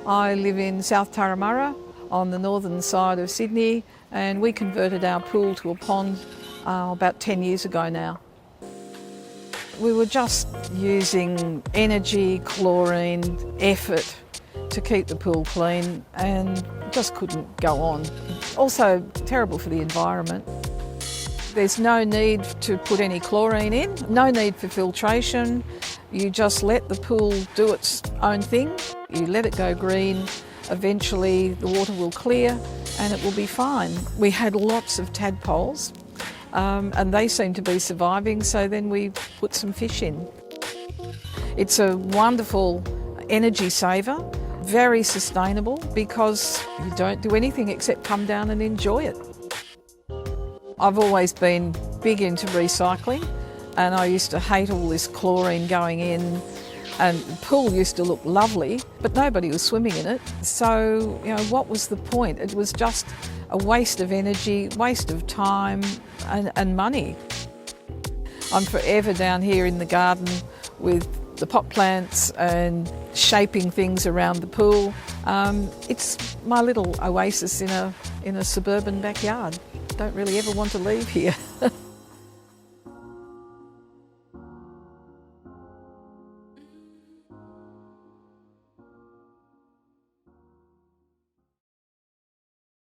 I live in South Turramurra on the northern side of Sydney, and we converted our pool to a pond about 10 years ago now. We were just using energy, chlorine, effort to keep the pool clean, and just couldn't go on. Also terrible for the environment. There's no need to put any chlorine in, no need for filtration. You just let the pool do its own thing. You let it go green. Eventually the water will clear and it will be fine. We had lots of tadpoles and they seem to be surviving, so then we put some fish in. It's a wonderful energy saver, very sustainable, because you don't do anything except come down and enjoy it. I've always been big into recycling, and I used to hate all this chlorine going in, and the pool used to look lovely, but nobody was swimming in it. So, what was the point? It was just a waste of energy, waste of time and money. I'm forever down here in the garden with the pot plants and shaping things around the pool. It's my little oasis in a suburban backyard. Don't really ever want to leave here.